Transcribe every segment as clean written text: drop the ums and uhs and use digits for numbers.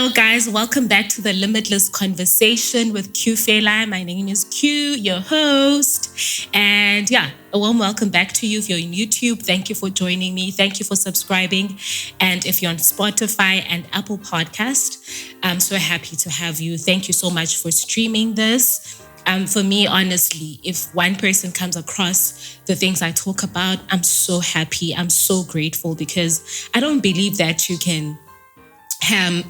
Hello, guys. Welcome back to the Limitless conversation with Q Fela. My name is Q, your host. And yeah, a warm welcome back to you if you're on YouTube. Thank you for joining me. Thank you for subscribing. And if you're on Spotify and Apple Podcast, I'm so happy to have you. Thank you so much for streaming this. For me, honestly, if one person comes across the things I talk about, I'm so happy. I'm so grateful because I don't believe that you can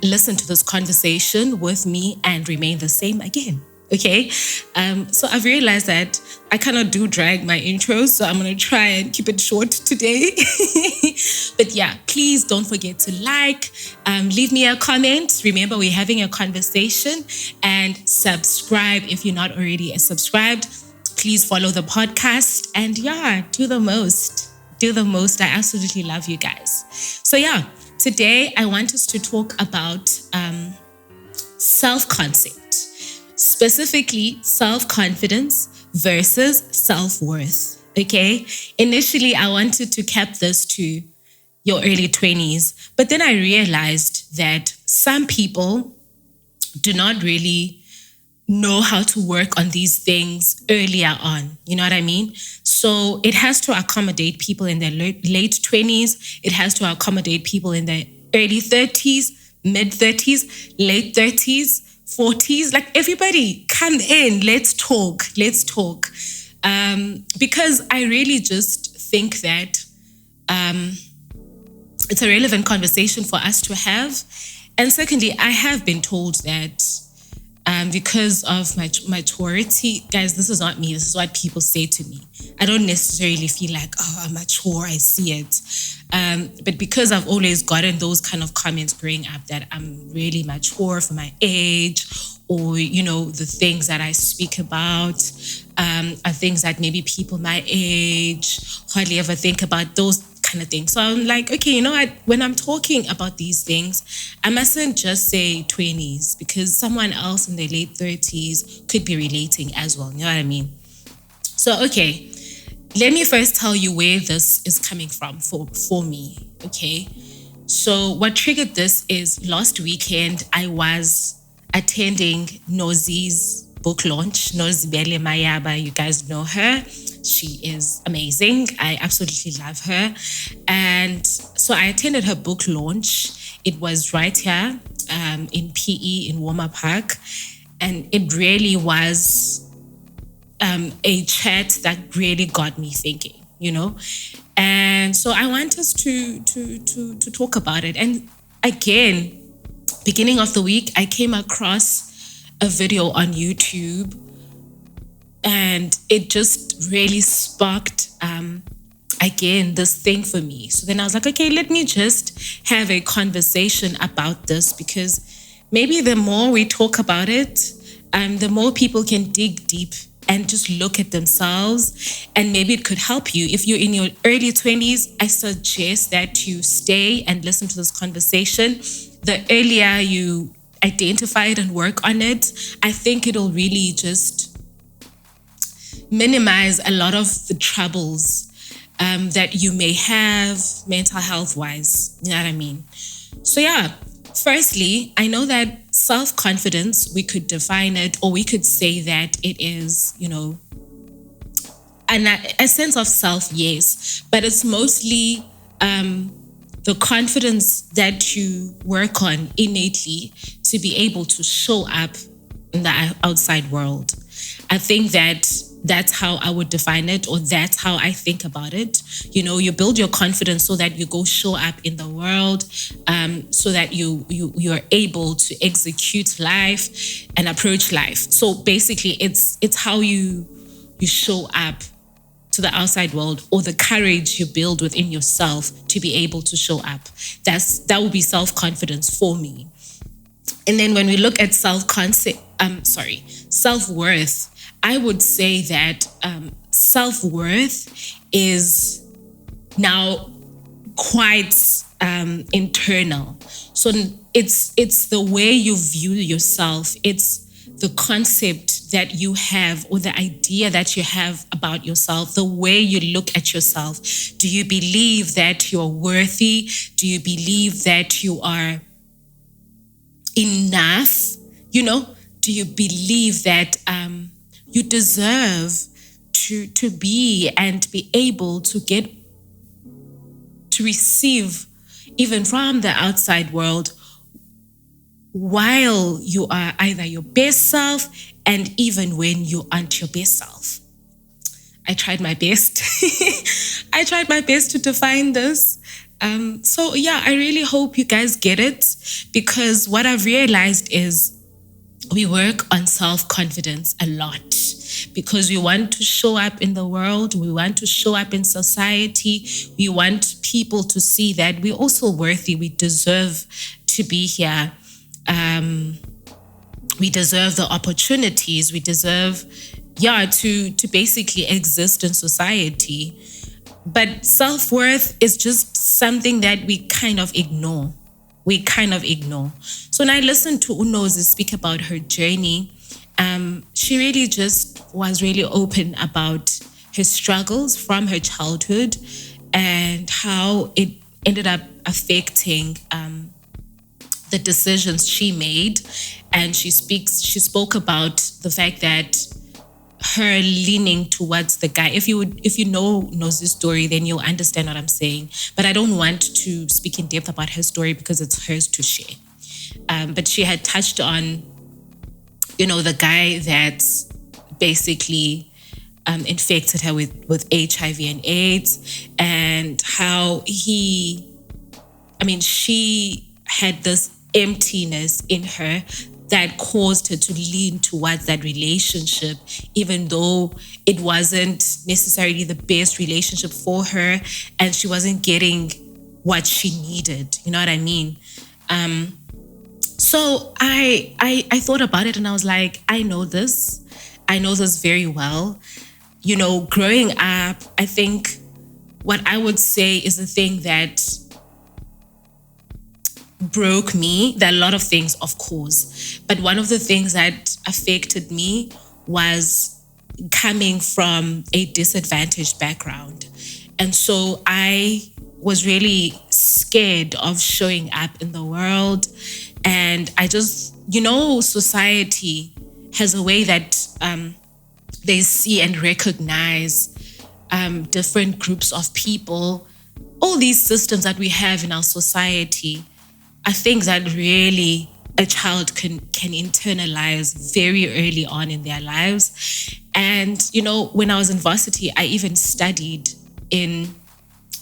listen to this conversation with me and remain the same again. Okay. So I've realized that I cannot do drag my intros, so I'm going to try and keep it short today. But yeah, please don't forget to leave me a comment. Remember, we're having a conversation, and subscribe if you're not already subscribed. Please follow the podcast and yeah, do the most. Do the most. I absolutely love you guys. So yeah, today I want us to talk about self-concept, specifically self-confidence versus self-worth. Okay. Initially, I wanted to cap this to your early 20s, but then I realized that some people do not really know how to work on these things earlier on. You know what I mean? So it has to accommodate people in their late 20s. It has to accommodate people in their early 30s, mid 30s, late 30s, 40s. Like, everybody, come in. Let's talk. Because I really just think that it's a relevant conversation for us to have. And secondly, I have been told that because of my maturity, guys, this is not me. This is what people say to me. I don't necessarily feel like, oh, I'm mature. I see it. But because I've always gotten those kind of comments growing up that I'm really mature for my age, or, you know, the things that I speak about are things that maybe people my age hardly ever think about, those kind of things. So I'm like, okay, you know what? When I'm talking about these things, I mustn't just say 20s, because someone else in their late 30s could be relating as well. You know what I mean? So, okay, let me first tell you where this is coming from for me, okay? So what triggered this is last weekend, I was attending Nozi's book launch. Nozibele Mayaba, you guys know her. She is amazing. I absolutely love her. And so I attended her book launch. It was right here in PE in Warmer Park. And it really was a chat that really got me thinking, you know. And so I want us to talk about it. And again, beginning of the week, I came across a video on YouTube, and it just really sparked, again, this thing for me. So then I was like, okay, let me just have a conversation about this, because maybe the more we talk about it, the more people can dig deep and just look at themselves, and maybe it could help you. If you're in your early 20s, I suggest that you stay and listen to this conversation. The earlier you identify it and work on it, I think it'll really just minimize a lot of the troubles that you may have mental health wise. You know what I mean? So yeah, firstly, I know that self-confidence, we could define it, or we could say that it is, you know, a sense of self, yes, but it's mostly the confidence that you work on innately to be able to show up in the outside world. I think that that's how I would define it, or that's how I think about it. You know, you build your confidence so that you go show up in the world, so that you're able to execute life and approach life. So basically, it's how you show up to the outside world, or the courage you build within yourself to be able to show up. That would be self-confidence for me. And then when we look at self-worth, I would say that self-worth is now quite internal. So it's the way you view yourself. It's the concept that you have, or the idea that you have about yourself, the way you look at yourself. Do you believe that you're worthy? Do you believe that you are enough? You know, do you believe that you deserve to be and be able to get to receive even from the outside world while you are either your best self and even when you aren't your best self? I tried my best. I tried my best to define this. So yeah, I really hope you guys get it, because what I've realized is we work on self-confidence a lot because we want to show up in the world, we want to show up in society, we want people to see that we're also worthy, we deserve to be here. We deserve the opportunities, we deserve, to basically exist in society. But self-worth is just something that we kind of ignore. So when I listened to Unozi speak about her journey, she really just was really open about her struggles from her childhood and how it ended up affecting the decisions she made. And she spoke about the fact that her leaning towards the guy. If you knows this story, then you'll understand what I'm saying. But I don't want to speak in depth about her story because it's hers to share. But she had touched on, the guy that basically infected her with HIV and AIDS, and how she had this emptiness in her that caused her to lean towards that relationship, even though it wasn't necessarily the best relationship for her and she wasn't getting what she needed. You know what I mean? So I thought about it and I was like, I know this very well. Growing up, I think what I would say is the thing that broke me. There are a lot of things, of course, but one of the things that affected me was coming from a disadvantaged background. And so I was really scared of showing up in the world. And I just, society has a way that they see and recognize different groups of people. All these systems that we have in our society are things that really a child can internalize very early on in their lives. And, when I was in varsity, I even studied in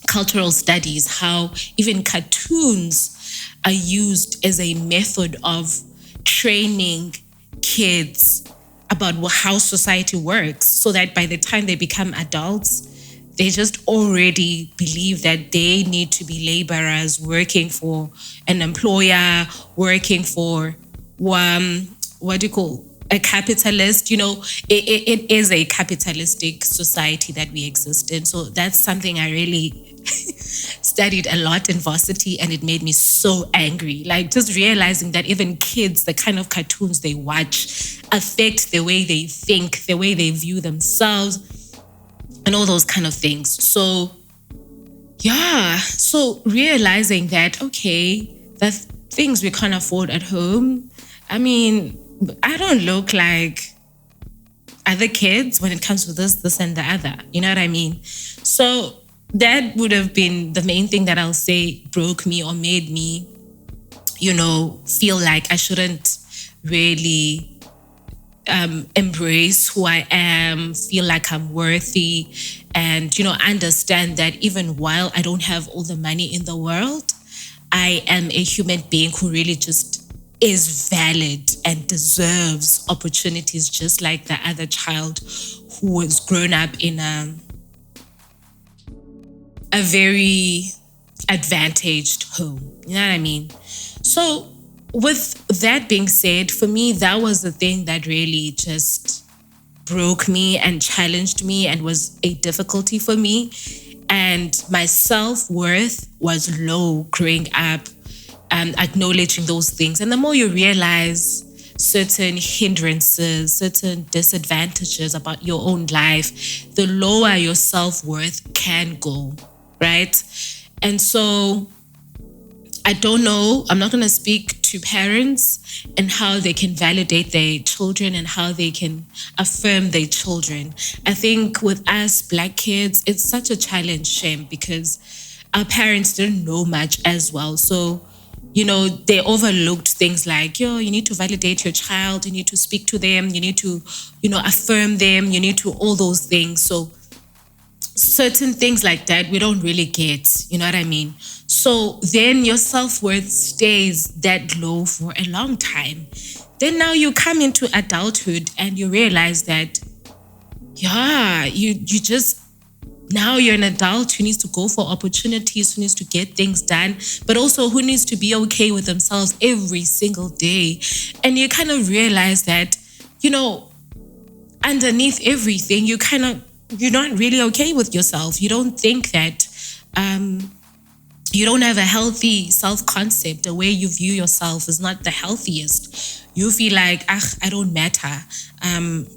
cultural studies how even cartoons are used as a method of training kids about how society works, so that by the time they become adults, they just already believe that they need to be laborers working for an employer, working for a capitalist. It is a capitalistic society that we exist in. So that's something I really studied a lot in varsity, and it made me so angry. Like, just realizing that even kids, the kind of cartoons they watch affect the way they think, the way they view themselves, and all those kind of things. So realizing that, okay, the things we can't afford at home, I don't look like other kids when it comes to this and the other. You know what I mean? So that would have been the main thing that I'll say broke me or made me, feel like I shouldn't really embrace who I am, feel like I'm worthy, and, understand that even while I don't have all the money in the world, I am a human being who really just is valid and deserves opportunities just like the other child who was grown up in a very advantaged home. You know what I mean? So with that being said, for me, that was the thing that really just broke me and challenged me and was a difficulty for me. And my self-worth was low growing up, acknowledging those things. And the more you realize certain hindrances, certain disadvantages about your own life, the lower your self-worth can go, right? And so I don't know, I'm not going to speak to parents and how they can validate their children and how they can affirm their children. I think with us Black kids, it's such a challenge, Shem, because our parents didn't know much as well. So, they overlooked things like, you need to validate your child, you need to speak to them, you need to, affirm them, you need to all those things. So certain things like that we don't really get, you know what I mean? So then your self-worth stays that low for a long time. Then now you come into adulthood and you realize that, you just, now you're an adult who needs to go for opportunities, who needs to get things done, but also who needs to be okay with themselves every single day. And you kind of realize that, underneath everything, you're not really okay with yourself. You don't think that, you don't have a healthy self-concept. The way you view yourself is not the healthiest. You feel like, I don't matter.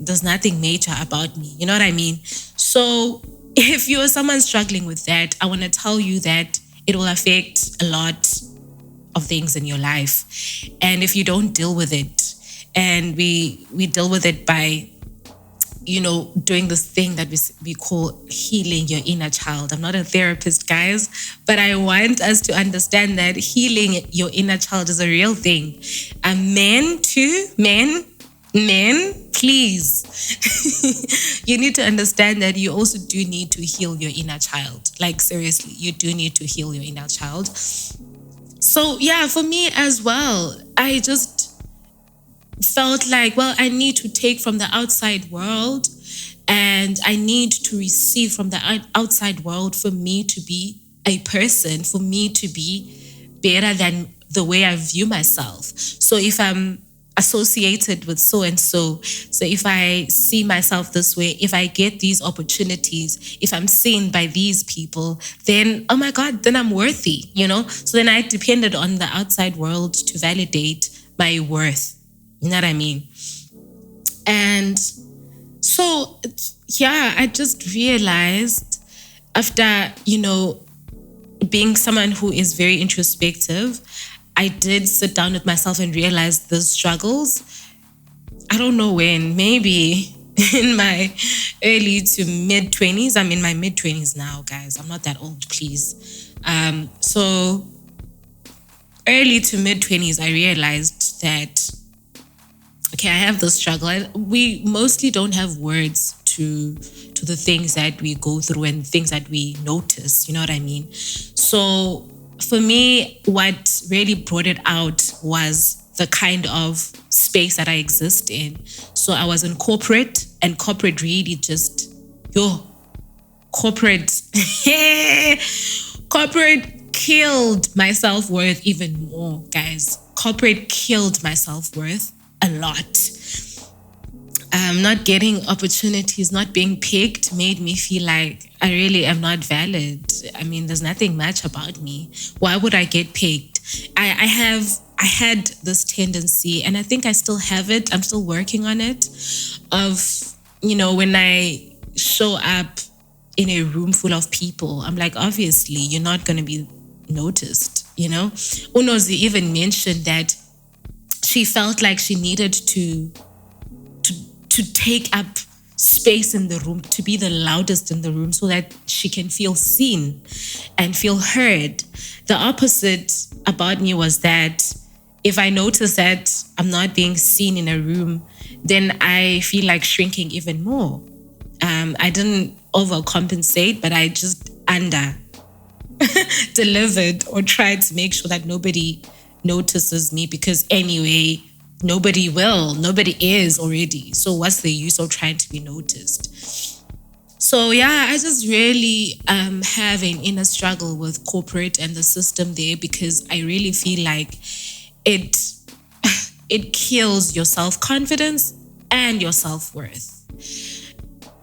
There's nothing major about me. You know what I mean? So if you're someone struggling with that, I want to tell you that it will affect a lot of things in your life. And if you don't deal with it, and we deal with it by, doing this thing that we call healing your inner child. I'm not a therapist, guys, but I want us to understand that healing your inner child is a real thing. And men too, men, please. You need to understand that you also do need to heal your inner child. Like, seriously, you do need to heal your inner child. So yeah, for me as well, I just felt like, I need to take from the outside world and I need to receive from the outside world for me to be a person, for me to be better than the way I view myself. So if I'm associated with so-and-so, so if I see myself this way, if I get these opportunities, if I'm seen by these people, then, oh my God, then I'm worthy, So then I depended on the outside world to validate my worth. You know what I mean? And so, I just realized after, being someone who is very introspective, I did sit down with myself and realize the struggles. I don't know when, maybe in my early to mid 20s. I'm in my mid 20s now, guys. I'm not that old, please. So early to mid 20s, I realized that, okay, I have this struggle. We mostly don't have words to the things that we go through and things that we notice. You know what I mean? So for me, what really brought it out was the kind of space that I exist in. So I was in corporate, and corporate really just, corporate killed my self-worth even more, guys. Corporate killed my self-worth a lot. Not getting opportunities, not being picked made me feel like I really am not valid. I mean, there's nothing much about me. Why would I get picked? I had this tendency, and I think I still have it. I'm still working on it, of, when I show up in a room full of people, I'm like, obviously, you're not going to be noticed, Unozi even mentioned that she felt like she needed to take up space in the room, to be the loudest in the room so that she can feel seen and feel heard. The opposite about me was that if I notice that I'm not being seen in a room, then I feel like shrinking even more. I didn't overcompensate, but I just under delivered or tried to make sure that nobody notices me, because anyway, nobody is already. So what's the use of trying to be noticed? So I just really have an inner struggle with corporate and the system there, because I really feel like it kills your self-confidence and your self-worth.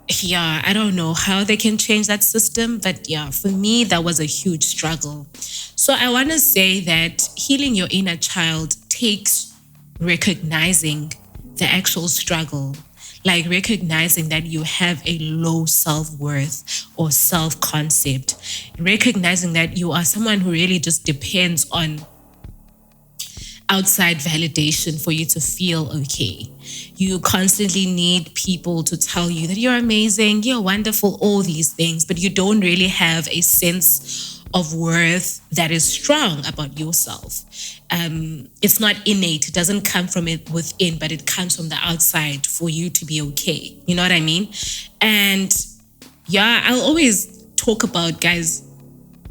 I don't know how they can change that system, but for me, that was a huge struggle. So I want to say that healing your inner child takes recognizing the actual struggle, like recognizing that you have a low self-worth or self-concept, recognizing that you are someone who really just depends on outside validation for you to feel okay. You constantly need people to tell you that you're amazing, you're wonderful, all these things, but you don't really have a sense of worth that is strong about yourself. It's not innate. It doesn't come from it within, but it comes from the outside for you to be okay. You know what I mean? And yeah, I'll always talk about, guys,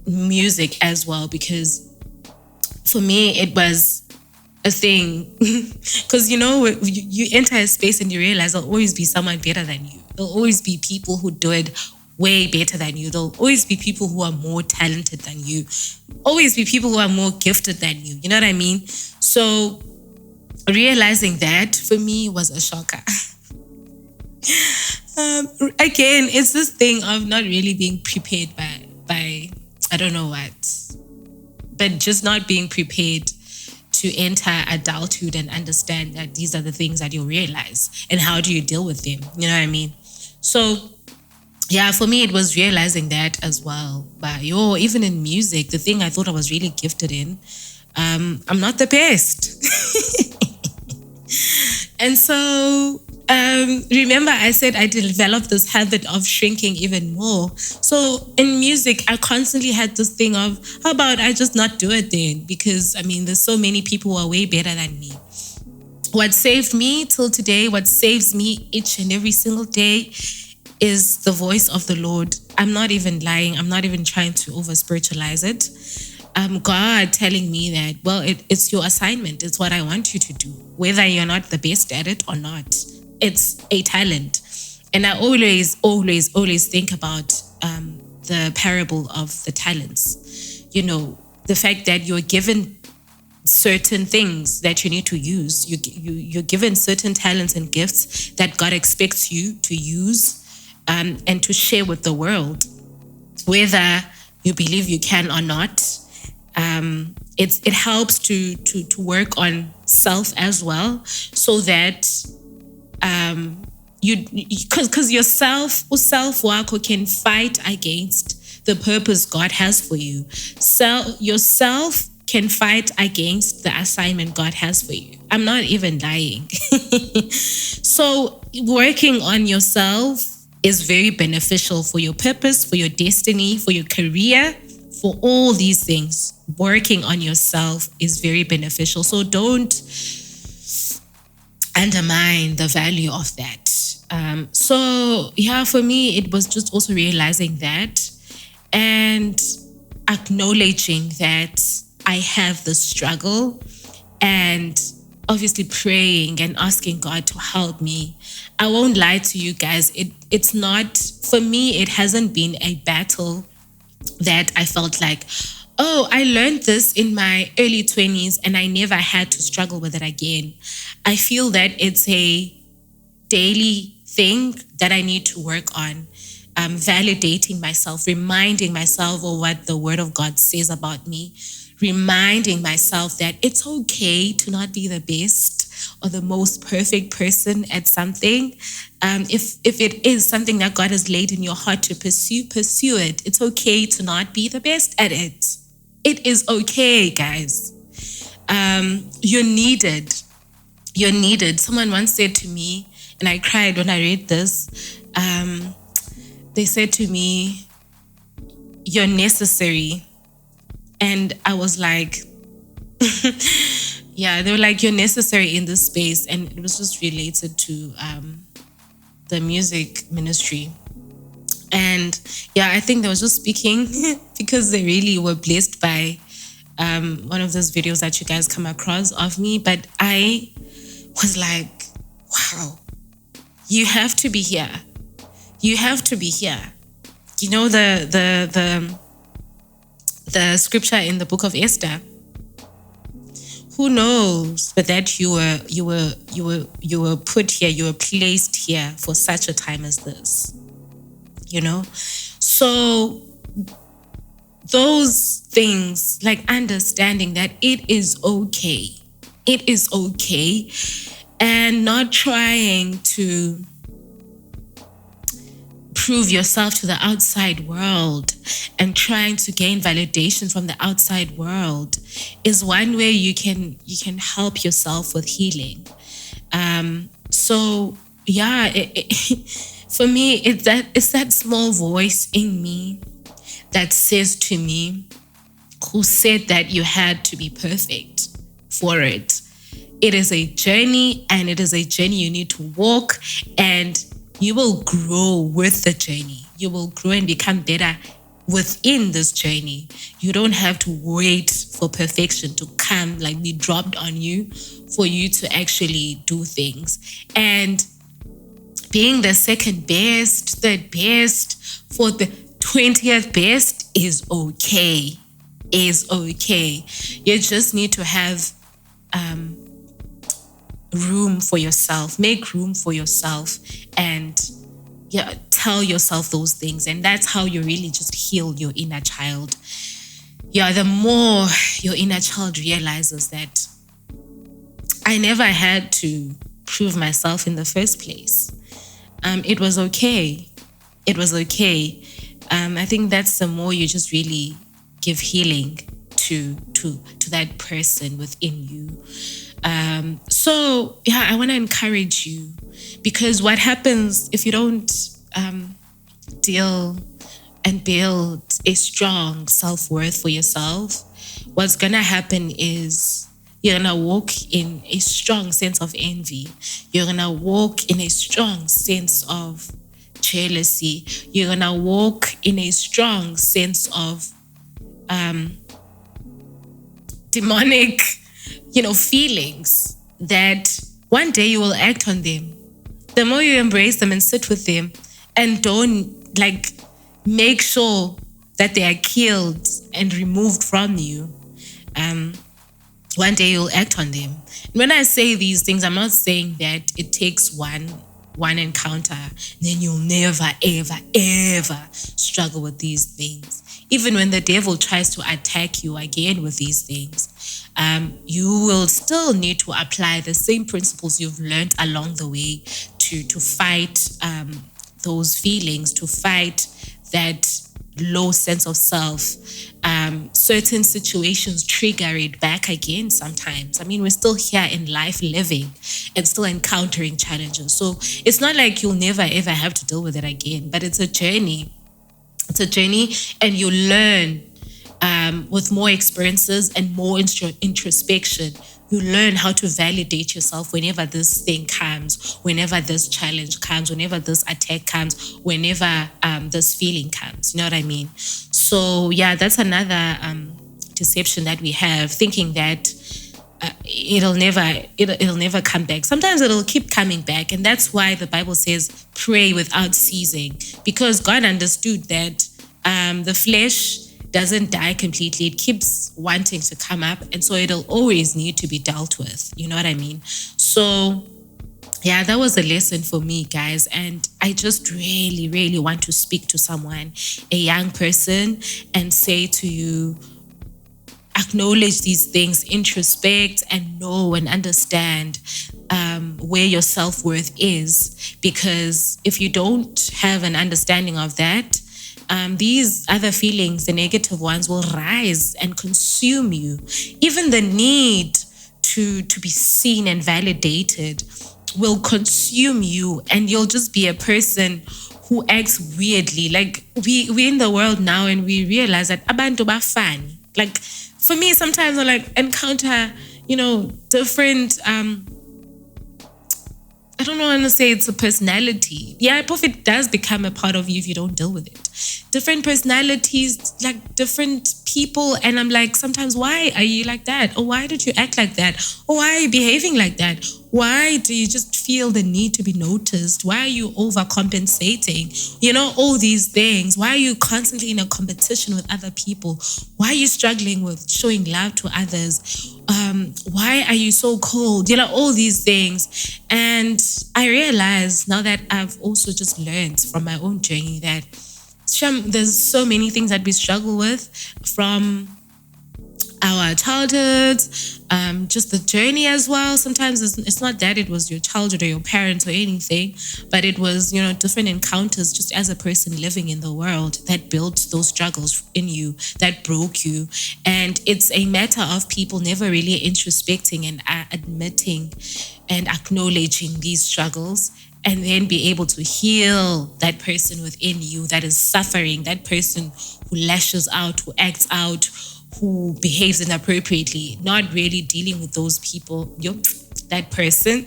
music as well, because for me, it was a thing. Because, you enter a space and you realize there'll always be someone better than you. There'll always be people who do it way better than you. There'll always be people who are more talented than you. Always be people who are more gifted than you. You know what I mean? So realizing that for me was a shocker. Again, it's this thing of not really being prepared by I don't know what, but just not being prepared to enter adulthood and understand that these are the things that you'll realize and how do you deal with them. You know what I mean? So yeah, for me, it was realizing that as well. But even in music, the thing I thought I was really gifted in, I'm not the best. And so remember I said I developed this habit of shrinking even more. So in music, I constantly had this thing of, how about I just not do it then? Because there's so many people who are way better than me. What saved me till today, what saves me each and every single day is the voice of the Lord. I'm not even lying. I'm not even trying to over spiritualize it. God telling me that, well, it's your assignment. It's what I want you to do, whether you're not the best at it or not. It's a talent. And I always think about the parable of the talents. The fact that you're given certain things that you need to use. You're given certain talents and gifts that God expects you to use and to share with the world, whether you believe you can or not. It helps to work on self as well, so that because your self-work can fight against the purpose God has for you. So yourself can fight against the assignment God has for you. I'm not even lying. So working on yourself is very beneficial for your purpose, for your destiny, for your career, for all these things. Working on yourself is very beneficial. So don't undermine the value of that. For me, it was just also realizing that and acknowledging that I have the struggle, and obviously praying and asking God to help me. I won't lie to you guys. It's not, for me, it hasn't been a battle that I felt like, oh, I learned this in my early 20s and I never had to struggle with it again. I feel that it's a daily thing that I need to work on, validating myself, reminding myself of what the Word of God says about me, reminding myself that it's okay to not be the best or the most perfect person at something. If it is something that God has laid in your heart to pursue it. It's okay to not be the best at it. It is okay, guys. You're needed. You're needed. Someone once said to me, and I cried when I read this, they said to me, you're necessary. And I was like, yeah, they were like, you're necessary in this space. And it was just related to the music ministry. And yeah, I think they were just speaking because they really were blessed by one of those videos that you guys come across of me. But I was like, wow, you have to be here. You have to be here. You know, the scripture in the book of Esther. Who knows but that you were put here, you were placed here for such a time as this. You know? So those things, like understanding that it is okay. It is okay. And not trying to prove yourself to the outside world and trying to gain validation from the outside world is one way you can help yourself with healing. So yeah, for me, it's that small voice in me that says to me, who said that you had to be perfect for it. It is a journey, and it is a journey you need to walk, and you will grow with the journey. You will grow and become better within this journey. You don't have to wait for perfection to come, like be dropped on you for you to actually do things. And being the second best, third best, fourth, 20th best is okay. Is okay. You just need to have room for yourself. Make room for yourself, and tell yourself those things. And that's how you really just heal your inner child. Yeah, the more your inner child realizes that I never had to prove myself in the first place. It was okay. It was okay. I think that's the more you just really give healing to that person within you. So yeah, I want to encourage you, because what happens if you don't deal and build a strong self-worth for yourself, what's gonna happen is you're gonna walk in a strong sense of envy. You're gonna walk in a strong sense of jealousy. You're gonna walk in a strong sense of demonic, feelings that one day you will act on them. The more you embrace them and sit with them and don't make sure that they are killed and removed from you, one day you'll act on them. And when I say these things, I'm not saying that it takes one encounter, then you'll never, ever, ever struggle with these things. Even when the devil tries to attack you again with these things, you will still need to apply the same principles you've learned along the way to fight those feelings, to fight that low sense of self. Certain situations trigger it back again sometimes. I mean, we're still here in life living and still encountering challenges. So it's not like you'll never ever have to deal with it again, but it's a journey. It's a journey, and you learn with more experiences and more introspection. You learn how to validate yourself whenever this thing comes, whenever this challenge comes, whenever this attack comes, whenever this feeling comes. You know what I mean? So yeah, that's another deception that we have, thinking that it'll never come back. Sometimes it'll keep coming back, and that's why the Bible says pray without ceasing, because God understood that the flesh doesn't die completely. It keeps wanting to come up, and so it'll always need to be dealt with. You know what I mean? So yeah, that was a lesson for me, guys. And I just really, really want to speak to someone, a young person, and say to you, acknowledge these things, introspect, and know and understand where your self-worth is. Because if you don't have an understanding of that, these other feelings, the negative ones, will rise and consume you. Even the need to be seen and validated will consume you, and you'll just be a person who acts weirdly. Like we're in the world now, and we realize that abantu bafani. Like for me, sometimes I encounter, different I don't want to say it's a personality. Yeah, profit does become a part of you if you don't deal with it. Different personalities, different people. And I'm like, sometimes, why are you like that? Or why did you act like that? Or why are you behaving like that? Why do you just feel the need to be noticed? Why are you overcompensating? All these things. Why are you constantly in a competition with other people? Why are you struggling with showing love to others? Why are you so cold? All these things. And I realize now that I've also just learned from my own journey that there's so many things that we struggle with, from our childhood, just the journey as well. Sometimes it's not that it was your childhood or your parents or anything, but it was, different encounters just as a person living in the world that built those struggles in you, that broke you. And it's a matter of people never really introspecting and admitting and acknowledging these struggles, and then be able to heal that person within you that is suffering, that person who lashes out, who acts out, who behaves inappropriately, not really dealing with those people, that person,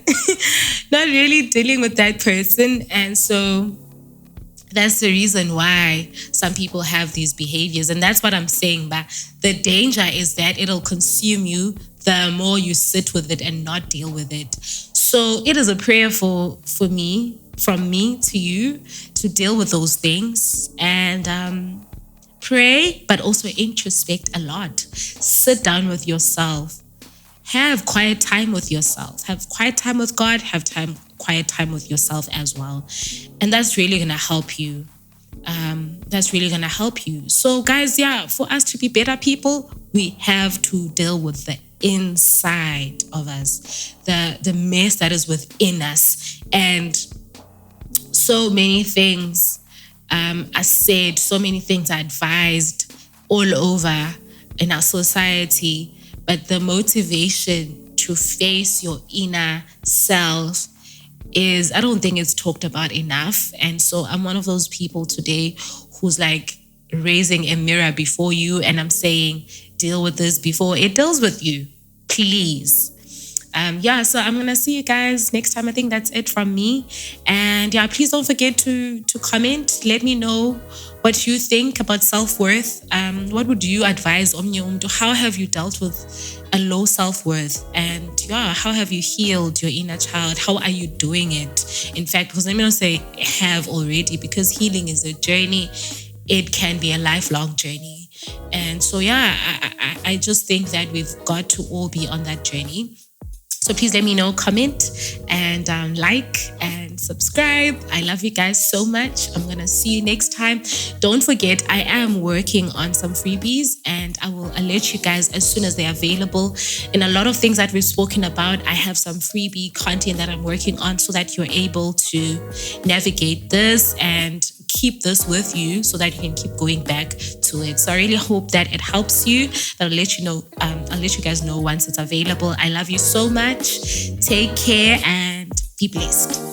not really dealing with that person. And so that's the reason why some people have these behaviors. And that's what I'm saying. But the danger is that it'll consume you the more you sit with it and not deal with it. So it is a prayer for me, from me to you, to deal with those things and pray, but also introspect a lot. Sit down with yourself. Have quiet time with yourself. Have quiet time with God. Have quiet time with yourself as well. And that's really going to help you. So guys, for us to be better people, we have to deal with the inside of us, the mess that is within us. And so many things are said, so many things are advised all over in our society, but the motivation to face your inner self is, I don't think it's talked about enough. And so I'm one of those people today who's like raising a mirror before you, and I'm saying, deal with this before it deals with you, please. So I'm gonna see you guys next time. I think that's it from me. And please don't forget to comment. Let me know what you think about self-worth. What would you advise Omnyo? How have you dealt with a low self-worth? And how have you healed your inner child? How are you doing it? In fact, because I'm gonna say have already, because healing is a journey. It can be a lifelong journey. And so I just think that we've got to all be on that journey. So please let me know, comment, and like and subscribe. I love you guys so much. I'm going to see you next time. Don't forget, I am working on some freebies, and I'll let you guys as soon as they're available. In a lot of things that we've spoken about, I have some freebie content that I'm working on so that you're able to navigate this and keep this with you so that you can keep going back to it. So I really hope that it helps you. I'll let you know. I'll let you guys know once it's available. I love you so much. Take care and be blessed.